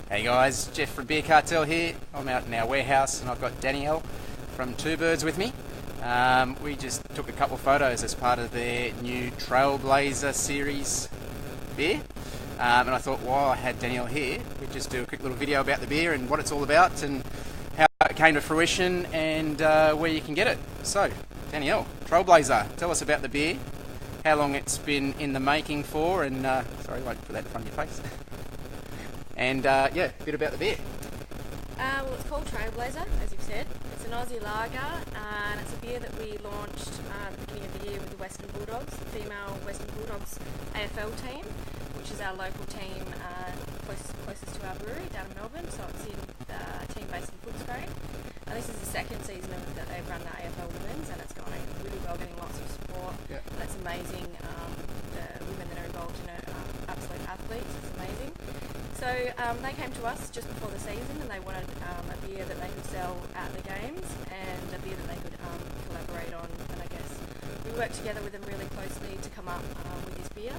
Hey guys, Jeff from Beer Cartel here. I'm out in our warehouse and I've got Danielle from Two Birds with me. We just took a couple of photos as part of their new Trailblazer series beer. And I thought while I had Danielle here, we'd just do a quick little video about the beer and what it's all about and how it came to fruition and where you can get it. So, Danielle, Trailblazer, tell us about the beer, how long it's been in the making for, and sorry, I won't put that in front of your face. And yeah, a bit about the beer. Well, it's called Trailblazer, as you've said. It's an Aussie lager, and it's a beer that we launched at the beginning of the year with the Western Bulldogs, the female Western Bulldogs AFL team, which is our local team closest to our brewery down in Melbourne. So it's in a team based in Footscray. And this is the second season that they've run the AFL Women's, and it's going really well, getting lots of support. Yep. And it's amazing. The women that are involved in it are absolute athletes. It's amazing. So they came to us just before the season and they wanted a beer that they could sell at the games and a beer that they could collaborate on, and I guess we worked together with them really closely to come up with this beer,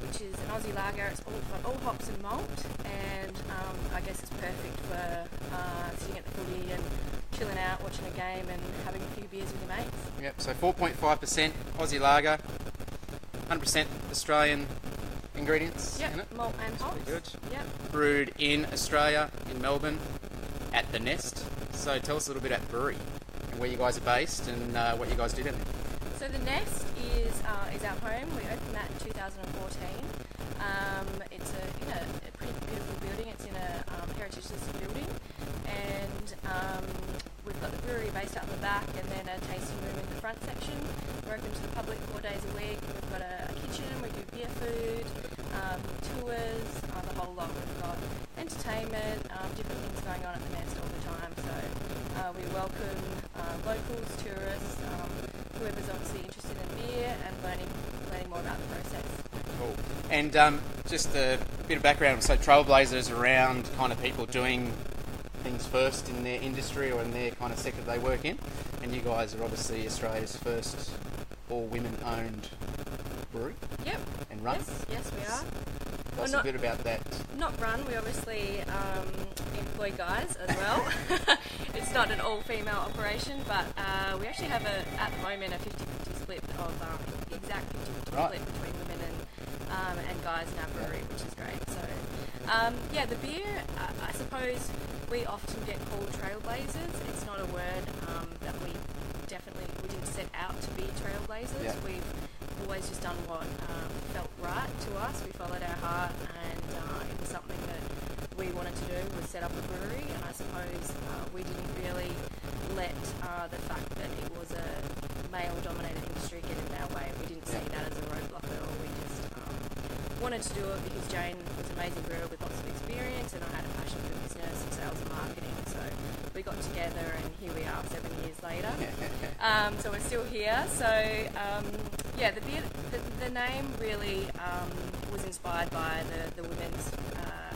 which is an Aussie lager. It's all hops and malt, and I guess it's perfect for sitting at the footy and chilling out, watching a game and having a few beers with your mates. Yep, so 4.5% Aussie lager, 100% Australian ingredients in it. Malt and hops. Pretty good. Yep. Brewed in Australia, in Melbourne, at the Nest. So tell us a little bit about the brewery and where you guys are based and what you guys did in it. So the Nest is our home. We opened that in 2014. It's in a pretty beautiful building. It's in a heritage listed building, and we've got the brewery based out in the back, and then a tasting room in the front section. We're open to the public 4 days a week. We've got a kitchen. We do beer food, tours, the whole lot. We've got entertainment, different things going on at the Nest all the time. So we welcome locals, tourists, whoever's obviously interested in beer and learning more about the process. Cool. And just a bit of background, so Trailblazers around kind of people doing things first in their industry or in their kind of sector they work in, and you guys are obviously Australia's first all-women-owned brewery. Yep. And run. Yes, we are. Tell us a bit about that. Not run, we obviously employ guys as well. It's not an all-female operation, but we actually have at the moment a 50-50 split of exact 50-50 split between women and guys in our brewery, which is great. So yeah, the beer, I suppose we often get called trailblazers. It's not a word that we didn't set out to be trailblazers. Yeah. We've always just done what felt right to us. We followed our heart, and it was something that we wanted to do, was set up a brewery, and I suppose we didn't really let the fact that it was a male-dominated industry get in our way. We didn't see that as a roadblock at all. We just wanted to do it because Jane was an amazing brewer with lots of experience, and I had a passion for business and sales and marketing, so we got together, and here we are 7 years later. So we're still here. So yeah, the beer, the name really was inspired by the women's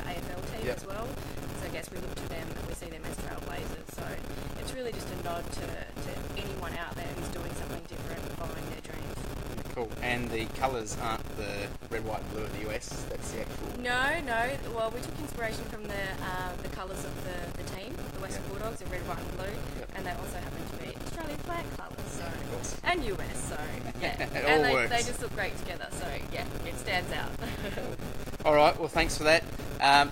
AFL team as well. So I guess we look to them and we see them as trailblazers. So it's really just a nod to anyone out there who's doing something different, following their dreams. Cool. And the colours aren't the red, white and blue of the US, that's the actual... No. Well, we took inspiration from the colours of the team, the Western Bulldogs, the red, white and blue, and they also happen to be Australian flag colours, so, and US, so yeah. It all works. They just look great together, so yeah, it stands out. Alright, well thanks for that.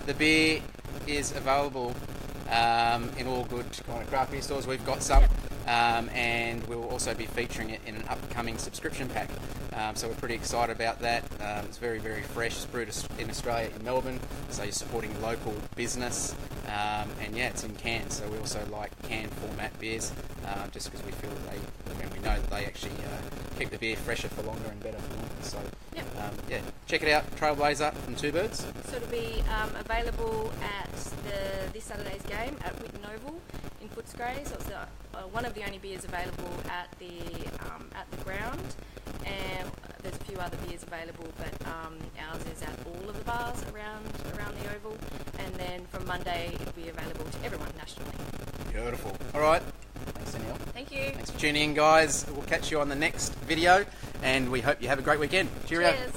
The beer is available in all good kind of craft beer stores. We've got some. And we'll also be featuring it in an upcoming subscription pack. So we're pretty excited about that. It's very, very fresh. It's brewed in Australia, in Melbourne, so you're supporting local business. And yeah, it's in cans, so we also like can format beers, just because we feel that and we know that they actually keep the beer fresher for longer and better for longer. So yeah, check it out, Trailblazer from Two Birds. So it'll be available at this Saturday's game at Whitten Oval in Footscray. So it's one of the only beers available at the ground, and there's a few other beers available, but ours is at all of the bars around the oval, and then from Monday it'll be available to everyone nationally. Beautiful. All right. Thanks, Danielle. Thank you. Thanks for tuning in, guys. We'll catch you on the next video, and we hope you have a great weekend. Cheerio. Cheers.